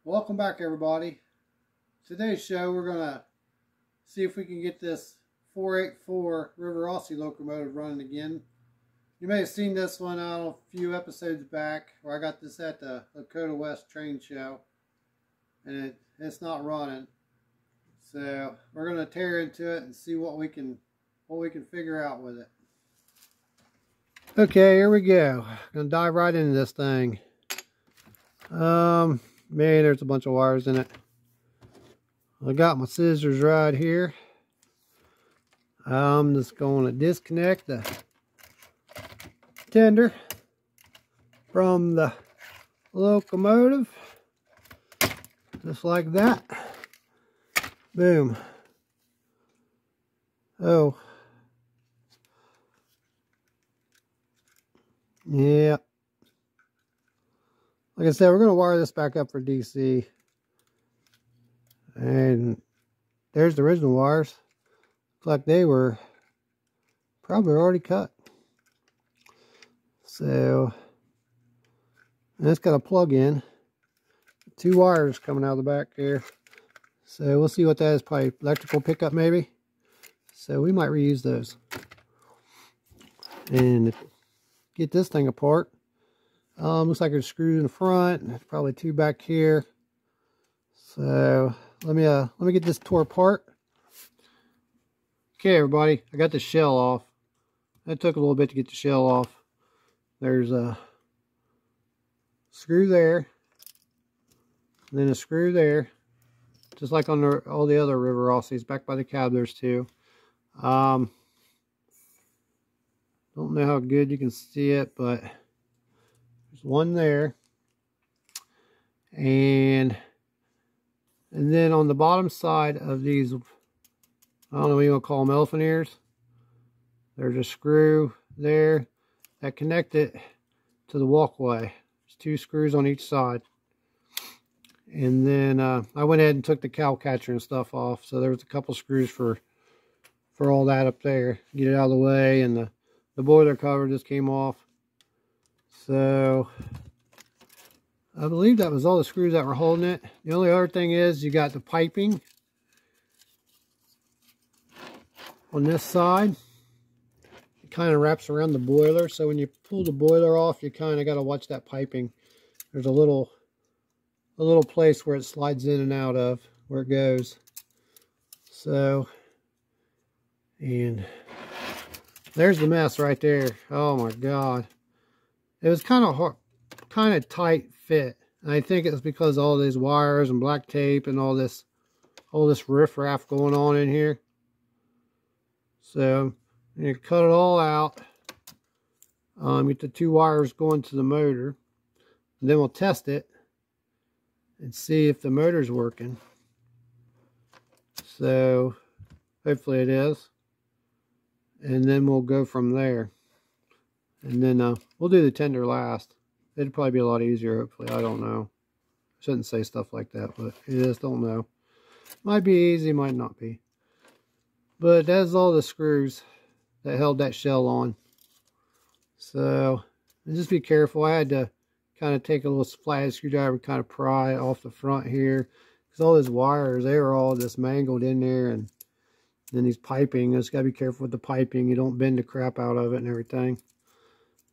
Welcome back, everybody. Today's show, we're going to see if we can get this 484 Rivarossi locomotive running again. You may have seen this one out a few episodes back, where I got this at the Lakota West train show, and it's not running. So we're going to tear into it and see what we can figure out with it. Okay, here we go. Gonna dive right into this thing. Man, there's a bunch of wires in it. I got my scissors right here. I'm just going to disconnect the tender from the locomotive, just like that. Boom. Oh, yeah. Like I said, we're going to wire this back up for DC. And there's the original wires. Looks like they were probably already cut. So, and it's got a plug in. 2 wires coming out of the back here. So we'll see what that is. Probably electrical pickup maybe. So we might reuse those. And get this thing apart. Looks like there's screws in the front. There's probably 2 back here. So let me get this tore apart. Okay, everybody, I got the shell off. That took a little bit to get the shell off. There's a screw there, and then a screw there, just like on all the other Rivarossis. Back by the cab, there's 2. Don't know how good you can see it, but there's one there, and then on the bottom side of these, I don't know what you want to call them, elephant ears, there's a screw there that connect it to the walkway. There's 2 screws on each side. And then I went ahead and took the cow catcher and stuff off, so there was a couple screws for all that up there. Get it out of the way, and the boiler cover just came off. So I believe that was all the screws that were holding it. The only other thing is you got the piping on this side. It kind of wraps around the boiler, so when you pull the boiler off, you kind of got to watch that piping. There's a little place where it slides in and out of, where it goes. So, and there's the mess right there. Oh my God. It was kind of hard, kind of tight fit. And I think it's because all these wires and black tape and all this riffraff going on in here. So you cut it all out. Get the 2 wires going to the motor, and then we'll test it and see if the motor's working. So hopefully it is, and then we'll go from there. And then we'll do the tender last. It'd probably be a lot easier, hopefully. I don't know. I shouldn't say stuff like that, but you just don't know. Might be easy, might not be. But that's all the screws that held that shell on. So just be careful. I had to kind of take a little flathead screwdriver and kind of pry off the front here, because all those wires, they were all just mangled in there. And then these piping, just got to be careful with the piping. You don't bend the crap out of it and everything.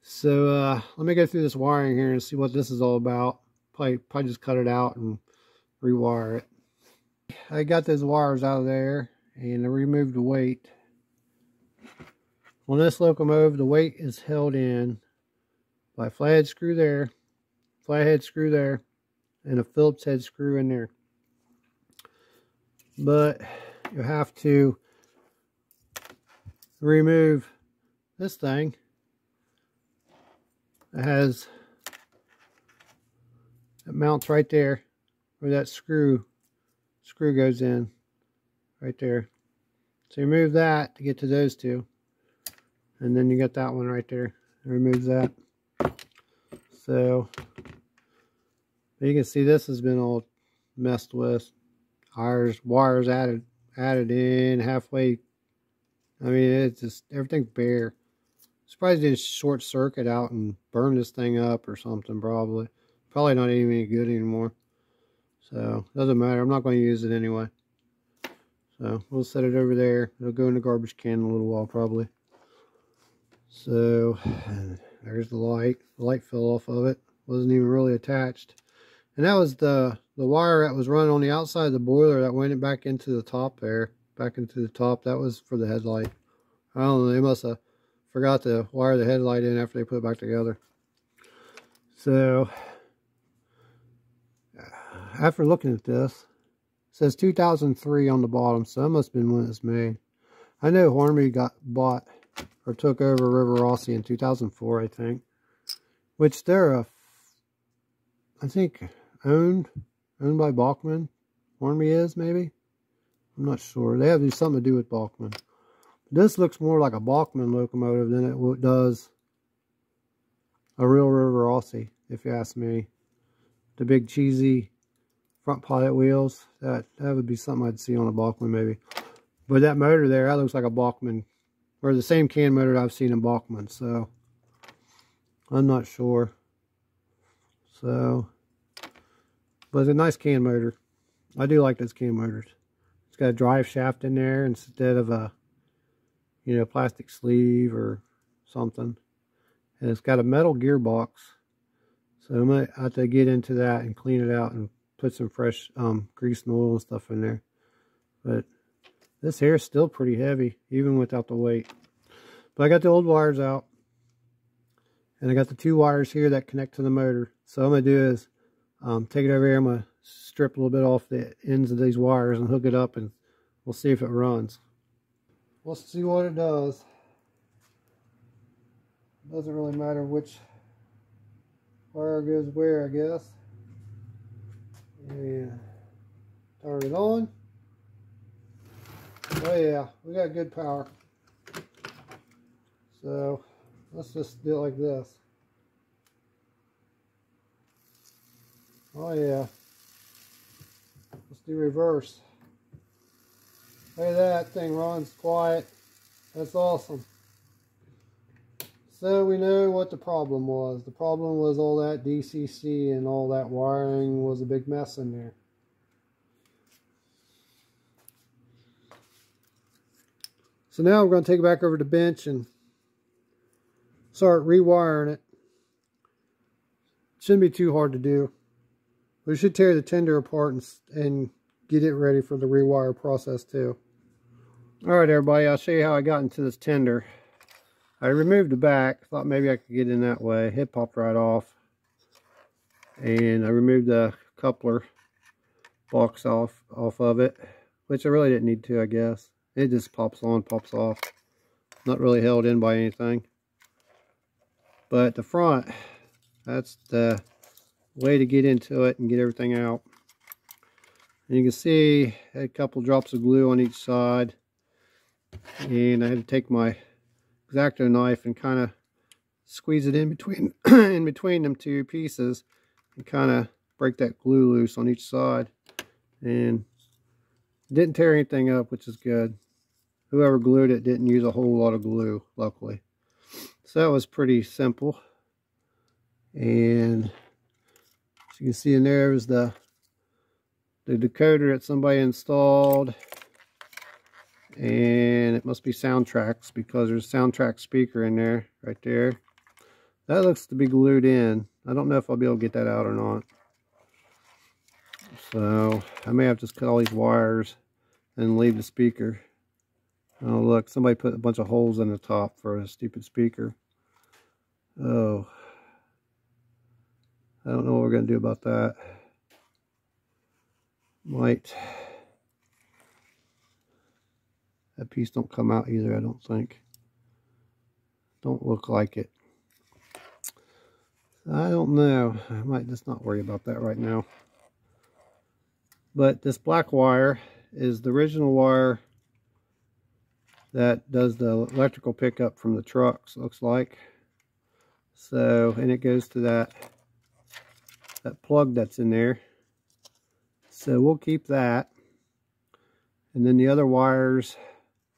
So let me go through this wiring here and see what this is all about. Probably just cut it out and rewire it. I got those wires out of there, and I removed the weight. On this locomotive, the weight is held in by a flathead screw there, and a Phillips head screw in there. But you have to remove this thing. It mounts right there where that screw goes in, right there. So you remove that to get to those 2, and then you got that one right there. It removes that. So you can see this has been all messed with. Wires added in halfway. I mean, it's just, everything's bare. Surprised it didn't short circuit out and burn this thing up or something. Probably not even any good anymore. So doesn't matter. I'm not going to use it anyway. So we'll set it over there. It'll go in the garbage can in a little while probably. So there's the light. The light fell off of it. Wasn't even really attached. And that was the wire that was running on the outside of the boiler that went back into the top there. Back into the top. That was for the headlight. I don't know. They must have forgot to wire the headlight in after they put it back together. So after looking at this, it says 2003 on the bottom. So that must have been when it was made. I know Hornby got bought or took over Rivarossi in 2004, I think. Which they're I think owned by Bachmann. Hornby is, maybe? I'm not sure. They have something to do with Bachmann. This looks more like a Bachmann locomotive than it does a real Rivarossi, if you ask me. The big cheesy front pilot wheels, that would be something I'd see on a Bachmann maybe. But that motor there, that looks like a Bachmann, or the same can motor I've seen in Bachmann, so I'm not sure. So, but it's a nice can motor. I do like those can motors. It's got a drive shaft in there instead of a, you know, plastic sleeve or something. And it's got a metal gearbox. So I might have to get into that and clean it out and put some fresh grease and oil and stuff in there. But this here is still pretty heavy, even without the weight. But I got the old wires out. And I got the 2 wires here that connect to the motor. So what I'm going to do is take it over here. I'm going to strip a little bit off the ends of these wires and hook it up, and we'll see if it runs. Let's see what it does. Doesn't really matter which wire goes where, I guess. And turn it on. Oh yeah, we got good power. So let's just do it like this. Oh yeah. Let's do reverse. Look at that, thing runs quiet. That's awesome. So we know what the problem was. The problem was all that DCC and all that wiring was a big mess in there. So now we're going to take it back over to the bench and start rewiring it. Shouldn't be too hard to do. We should tear the tender apart and get it ready for the rewire process too. Alright everybody, I'll show you how I got into this tender. I removed the back, thought maybe I could get in that way. It popped right off. And I removed the coupler box off of it, which I really didn't need to, I guess. It just pops on, pops off. Not really held in by anything. But the front, that's the way to get into it and get everything out. And you can see I had a couple drops of glue on each side. And I had to take my X-Acto knife and kind of squeeze it in between in between them 2 pieces and kind of break that glue loose on each side. And didn't tear anything up, which is good. Whoever glued it didn't use a whole lot of glue, luckily. So that was pretty simple. And as you can see in there was the decoder that somebody installed. And it must be Soundtracks because there's a Soundtrack speaker in there, right there. That looks to be glued in. I don't know if I'll be able to get that out or not. So I may have to just cut all these wires and leave the speaker. Oh look, somebody put a bunch of holes in the top for a stupid speaker. Oh, I don't know what we're going to do about that. Might. That piece don't come out either, I don't think. Don't look like it. I don't know. I might just not worry about that right now. But this black wire is the original wire that does the electrical pickup from the trucks, looks like. So, and it goes to that plug that's in there. So we'll keep that. And then the other wires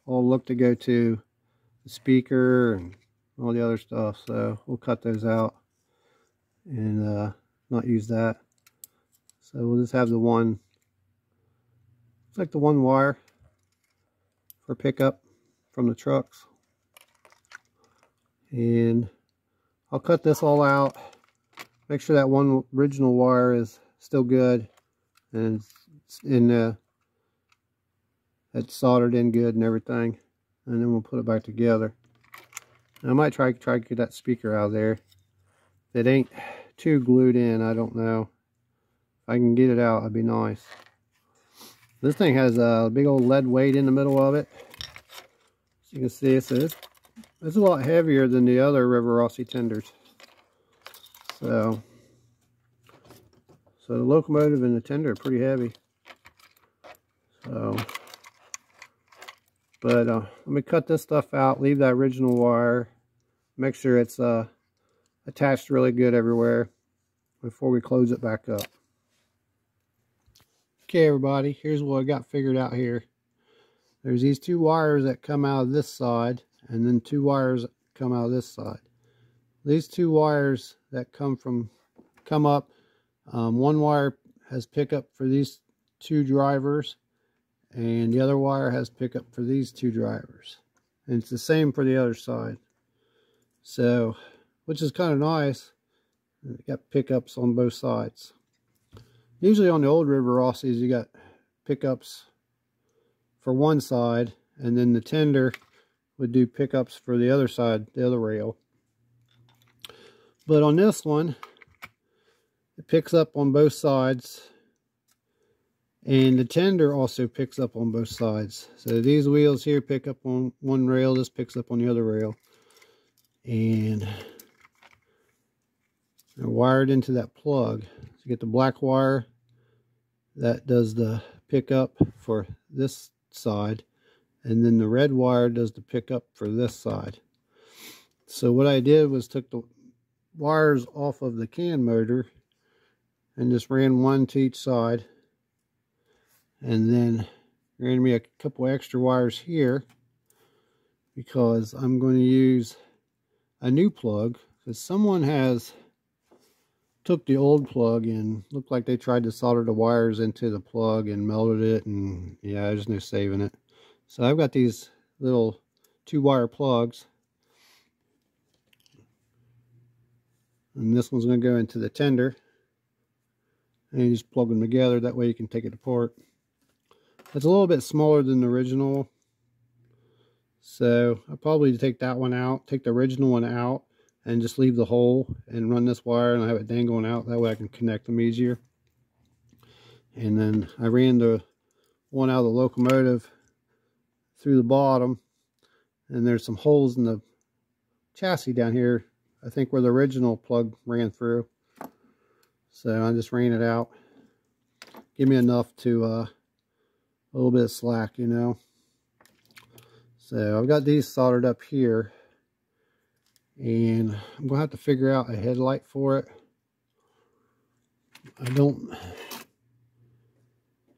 all look to go to the speaker and all the other stuff. So we'll cut those out and not use that. So we'll just have the one, it's like the one wire for pickup from the trucks. And I'll cut this all out, make sure that one original wire is still good and it's soldered in good and everything, and then we'll put it back together. And I might try to get that speaker out of there. If it ain't too glued in, I don't know. If I can get it out, that'd be nice. This thing has a big old lead weight in the middle of it. As you can see, so it's a lot heavier than the other Rivarossi tenders. So the locomotive and the tender are pretty heavy. So, but let me cut this stuff out, leave that original wire, make sure it's attached really good everywhere before we close it back up. Okay everybody, here's what I got figured out here. There's these two wires that come out of this side, and then two wires that come out of this side. These two wires that come up, one wire has pickup for these two drivers, and the other wire has pickup for these two drivers. And it's the same for the other side. So, which is kind of nice. You got pickups on both sides. Usually on the old Rivarossis, you got pickups for one side, and then the tender would do pickups for the other side, the other rail. But on this one, it picks up on both sides, and the tender also picks up on both sides. So these wheels here pick up on one rail, this picks up on the other rail. And they're wired into that plug. So you get the black wire that does the pickup for this side, and then the red wire does the pickup for this side. So what I did was took the wires off of the can motor and just ran one to each side, and then ran me a couple extra wires here because I'm going to use a new plug, because someone has took the old plug and looked like they tried to solder the wires into the plug and melted it, and yeah, there's no saving it. So I've got these little 2-wire plugs, and this one's going to go into the tender, and you just plug them together, that way you can take it apart. It's a little bit smaller than the original, so I'll probably take that one out, take the original one out, and just leave the hole and run this wire and I have it dangling out. That way I can connect them easier. And then I ran the one out of the locomotive through the bottom, and there's some holes in the chassis down here, I think where the original plug ran through. So I just ran it out. Give me enough to a little bit of slack, you know. So I've got these soldered up here, and I'm going to have to figure out a headlight for it.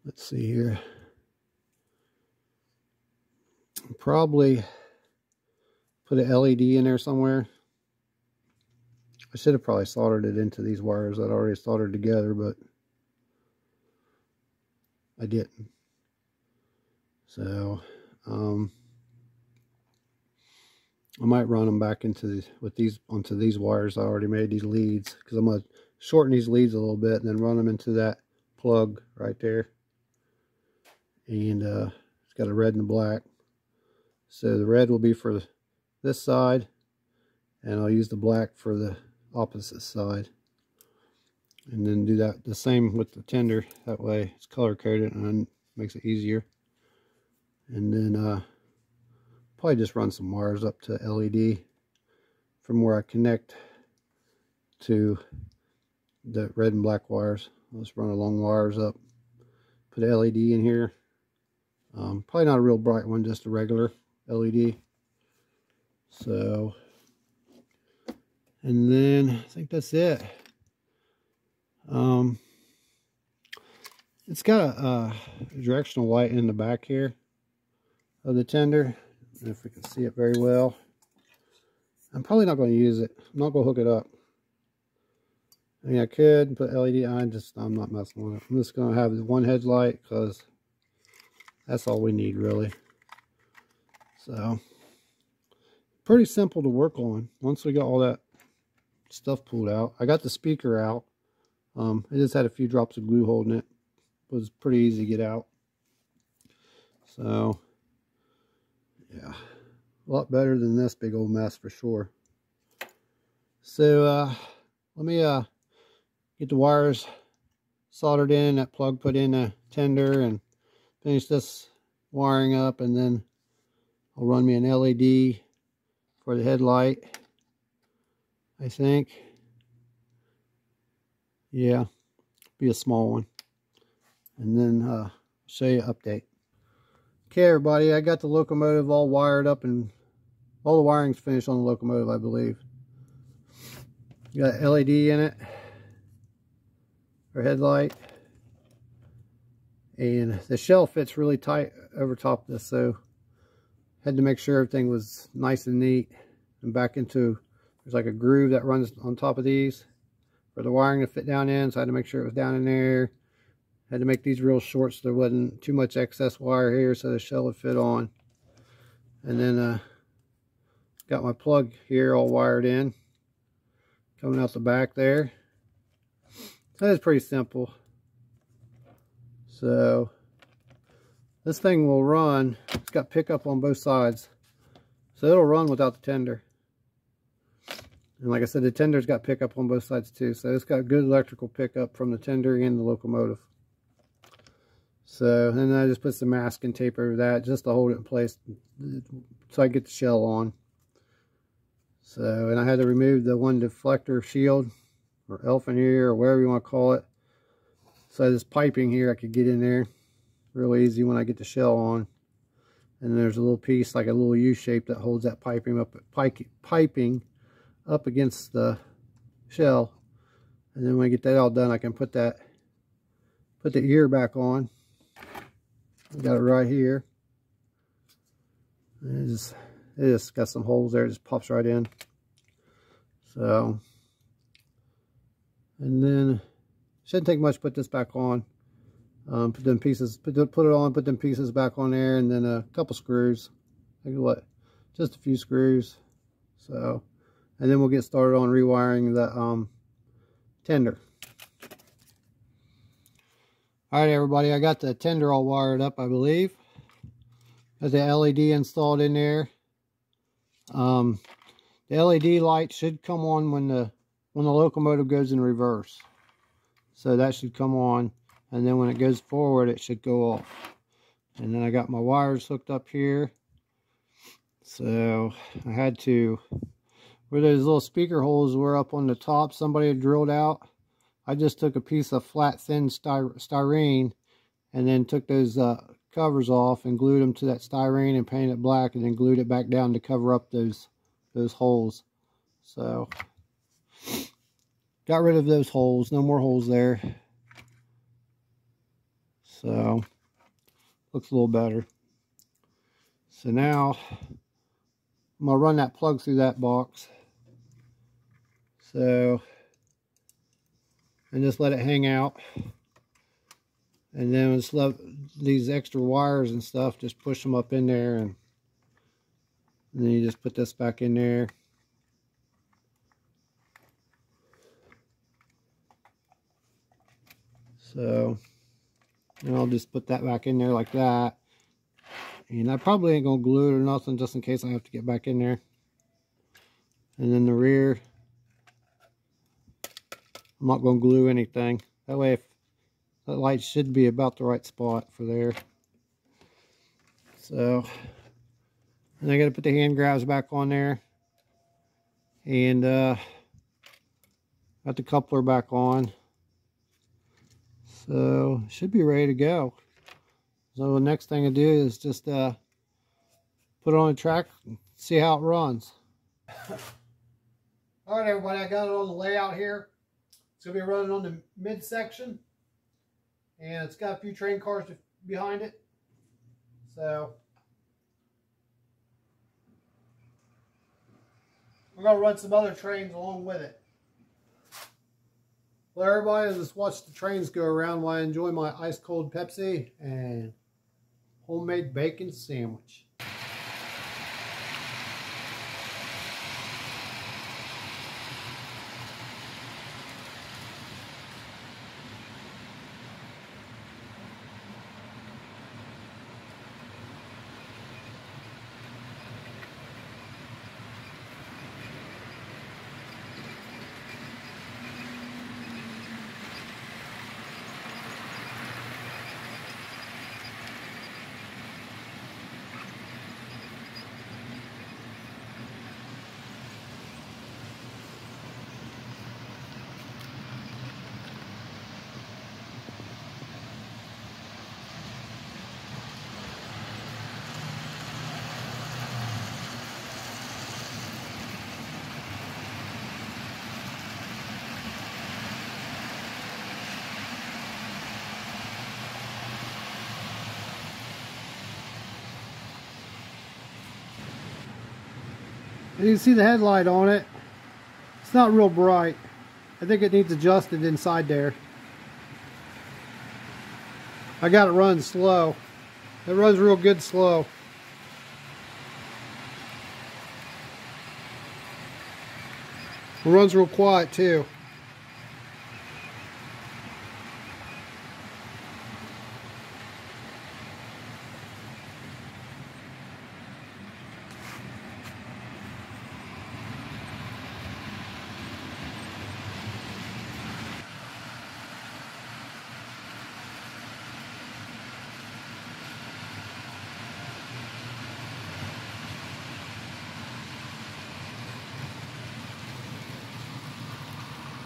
Let's see here. Probably put an LED in there somewhere. I should have probably soldered it into these wires that I already soldered together, but I didn't. So, I might run them back onto these wires I already made, these leads, because I'm going to shorten these leads a little bit and then run them into that plug right there. And it's got a red and a black. So the red will be for this side, and I'll use the black for the opposite side. And then do that the same with the tender. That way it's color coded and makes it easier. And then probably just run some wires up to LED from where I connect to the red and black wires. I'll just run the long wires up, put an LED in here. Probably not a real bright one, just a regular LED. So, and then I think that's it. It's got a directional light in the back here of the tender, if we can see it very well. I'm probably not going to use it. I'm not going to hook it up. I mean, I could put LED on, I'm not messing with it. I'm just going to have one headlight because that's all we need really. So, pretty simple to work on once we got all that stuff pulled out. I got the speaker out. It just had a few drops of glue holding it. It was pretty easy to get out. So, yeah, a lot better than this big old mess for sure. So, let me get the wires soldered in, that plug put in a tender, and finish this wiring up, and then I'll run me an LED for the headlight, I think. Yeah, be a small one. And then show you an update. Okay, everybody, I got the locomotive all wired up, and all the wiring's finished on the locomotive, I believe. Got LED in it for headlight, and the shell fits really tight over top of this, so had to make sure everything was nice and neat. And back into, there's like a groove that runs on top of these for the wiring to fit down in, so I had to make sure it was down in there. Had to make these real short so there wasn't too much excess wire here so the shell would fit on. And then got my plug here all wired in, coming out the back there. So that's pretty simple. So this thing will run, it's got pickup on both sides, so it'll run without the tender. And like I said, the tender's got pickup on both sides too, so it's got good electrical pickup from the tender and the locomotive. So, and then I just put some masking tape over that just to hold it in place so I get the shell on. So, and I had to remove the one deflector shield, or elephant ear, or whatever you want to call it. So this piping here, I could get in there real easy when I get the shell on. And there's a little piece, like a little U shape, that holds that piping up against the shell. And then when I get that all done, I can put the ear back on. Got it right here. It just got some holes there. It just pops right in. So, and then shouldn't take much to put this back on. Put them pieces, put it on, put them pieces back on there, and then a couple screws. Like what? Just a few screws. So, and then we'll get started on rewiring the tender. Alright, everybody, I got the tender all wired up, I believe. Got the LED installed in there. The LED light should come on when the locomotive goes in reverse. So that should come on, and then when it goes forward, it should go off. And then I got my wires hooked up here. So I had to, where those little speaker holes were up on the top, somebody had drilled out. I just took a piece of flat, thin styrene and then took those covers off and glued them to that styrene and painted it black, and then glued it back down to cover up those holes. So got rid of those holes, no more holes there. So looks a little better. So now I'm gonna run that plug through that box. So, and just let it hang out. And then just let these extra wires and stuff, just push them up in there, and then you just put this back in there. So, and I'll just put that back in there like that. And I probably ain't gonna glue it or nothing, just in case I have to get back in there. And then the rear, I'm not gonna glue anything. That way, if that light should be about the right spot for there. So, and I gotta put the hand grabs back on there. And got the coupler back on. So, should be ready to go. So the next thing I do is just put it on the track and see how it runs. Alright, everybody, I got it on the layout here. It's going to be running on the midsection, and it's got a few train cars behind it. So we're going to run some other trains along with it. Well, everybody, just watch the trains go around while I enjoy my ice cold Pepsi and homemade bacon sandwich. And you can see the headlight on it. It's not real bright. I think it needs adjusted inside there. I got it running slow. It runs real good slow. It runs real quiet too.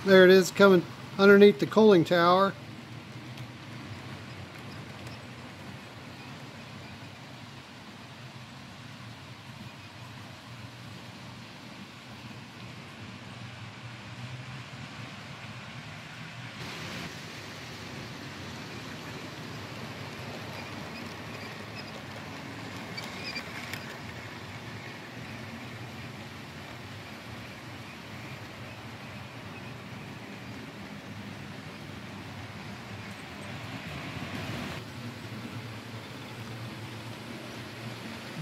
There it is, coming underneath the cooling tower.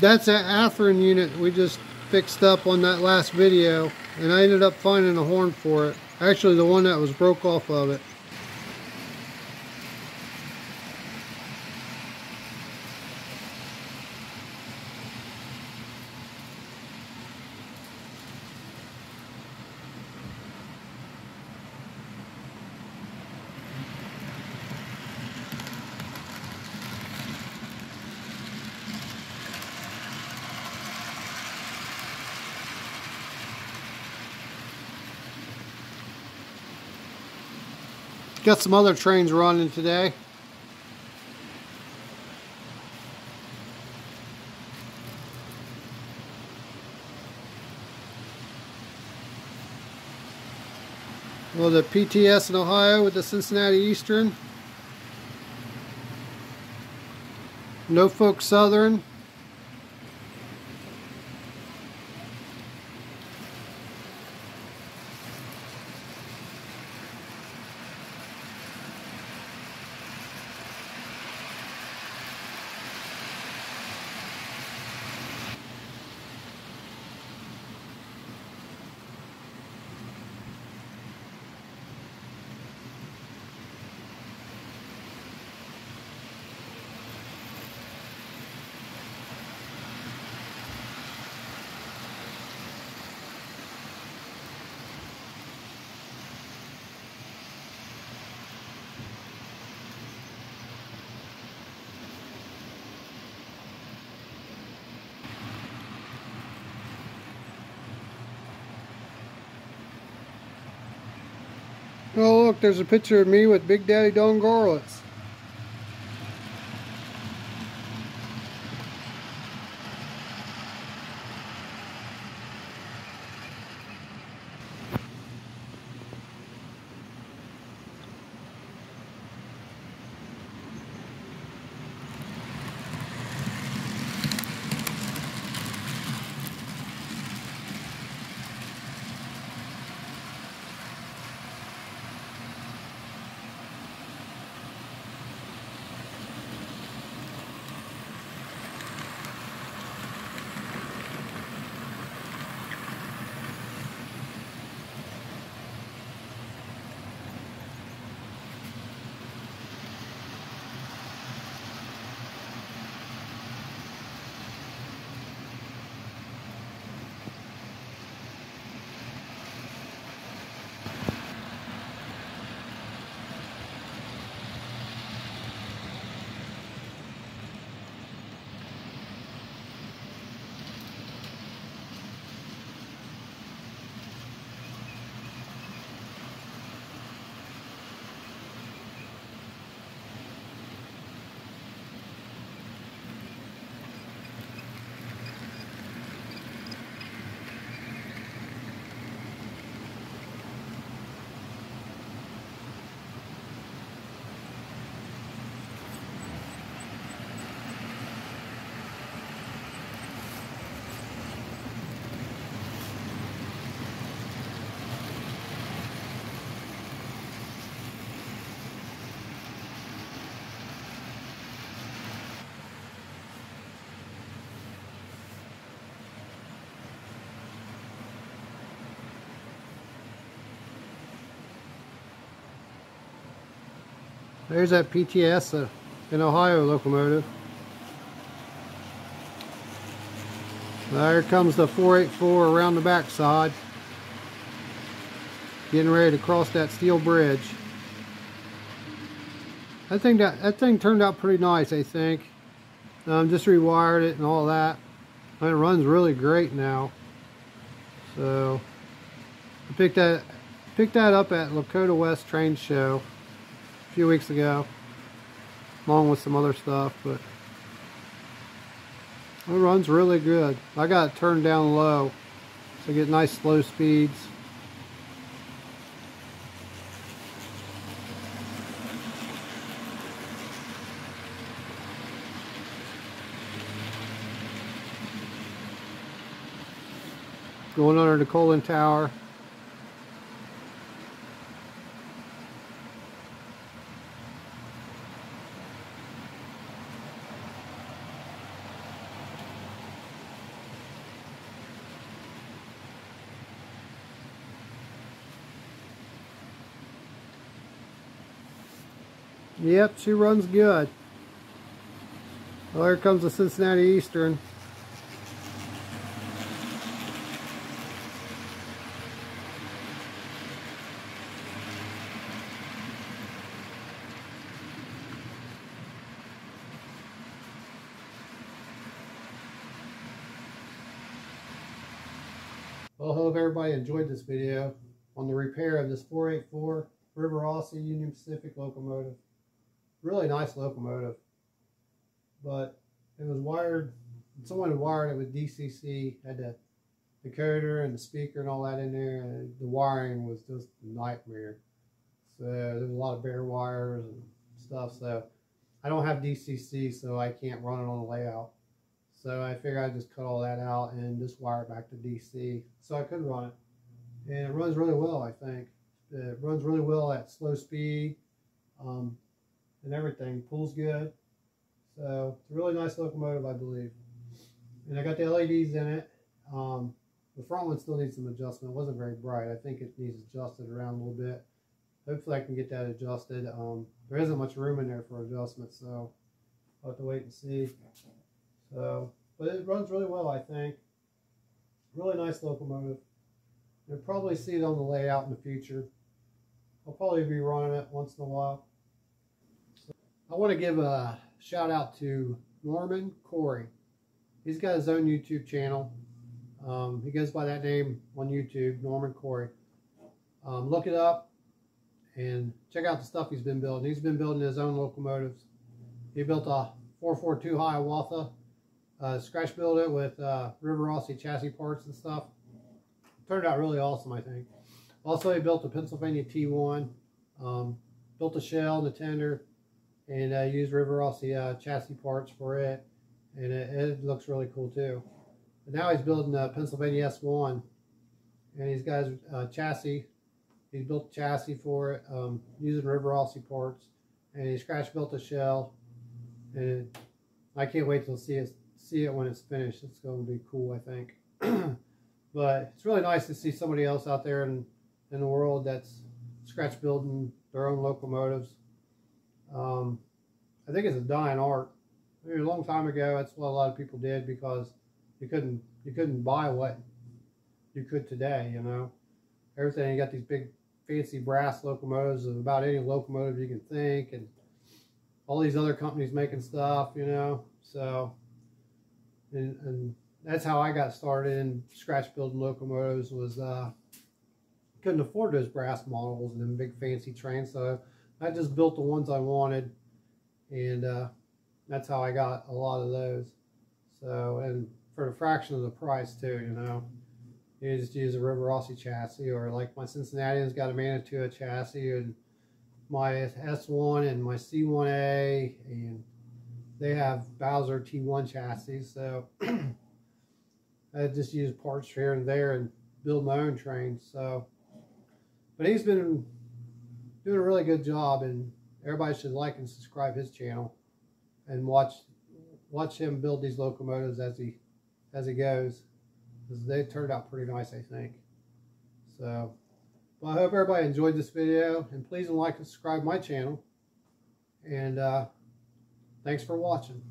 That's that Atherin unit we just fixed up on that last video, and I ended up finding a horn for it. Actually, the one that was broke off of it. Got some other trains running today. Well, the PTS in Ohio with the Cincinnati Eastern. Norfolk Southern. Oh look, there's a picture of me with Big Daddy Don Garlitz. There's that PTS, an Ohio locomotive. There comes the 484 around the backside, getting ready to cross that steel bridge. That thing turned out pretty nice, I think. Just rewired it and all that. And it runs really great now. So I picked that up at Lakota West Train Show a few weeks ago, along with some other stuff, but it runs really good. I got it turned down low so I get nice slow speeds. Going under the Colin Tower. Yep, she runs good. Well, here comes the Cincinnati Eastern. Well, I hope everybody enjoyed this video on the repair of this 484 Rivarossi Union Pacific locomotive. Really nice locomotive, but it was wired, someone had wired it with DCC, had the decoder and the speaker and all that in there, and the wiring was just a nightmare. So there was a lot of bare wires and stuff, so I don't have DCC, so I can't run it on the layout. So I figured I'd just cut all that out and just wire it back to DC so I could run it. And it runs really well, I think. It runs really well at slow speed and everything. Pulls good. So it's a really nice locomotive, I believe. And I got the LEDs in it. The front one still needs some adjustment. It wasn't very bright. I think it needs adjusted around a little bit. Hopefully I can get that adjusted. There isn't much room in there for adjustment, so I'll have to wait and see. So, but it runs really well, I think. Really nice locomotive. You'll probably see it on the layout in the future. I'll probably be running it once in a while. So, I want to give a shout out to Norman Corey. He's got his own YouTube channel. He goes by that name on YouTube, Norman Corey. Look it up and check out the stuff he's been building. He's been building his own locomotives. He built a 442 Hiawatha. Scratch built it with Rivarossi chassis parts and stuff. Turned out really awesome, I think. Also, he built a Pennsylvania T1, built a shell and a tender, and used Rivarossi chassis parts for it, and it looks really cool too. But now he's building a Pennsylvania S1, and he's got his chassis. He's built a chassis for it using Rivarossi parts, and he scratch built a shell, and I can't wait to see it when it's finished. It's going to be cool, I think. But it's really nice to see somebody else out there in the world that's scratch building their own locomotives. I think it's a dying art. A long time ago, that's what a lot of people did because you couldn't buy what you could today. You know, everything. You got these big fancy brass locomotives of about any locomotive you can think, and all these other companies making stuff. You know, so and that's how I got started in scratch building locomotives. Was couldn't afford those brass models and them big fancy trains, so I just built the ones I wanted, and that's how I got a lot of those. So, and for a fraction of the price too, you know. You just use a Rivarossi chassis, or like my Cincinnati's got a Manitoba chassis, and my S1 and my C1A, and they have Bowser T1 chassis, so I just use parts here and there and build my own trains. So, but he's been doing a really good job, and everybody should like and subscribe his channel and watch him build these locomotives as he goes, because they turned out pretty nice, I think. So, well, I hope everybody enjoyed this video, and please like and subscribe my channel. And thanks for watching.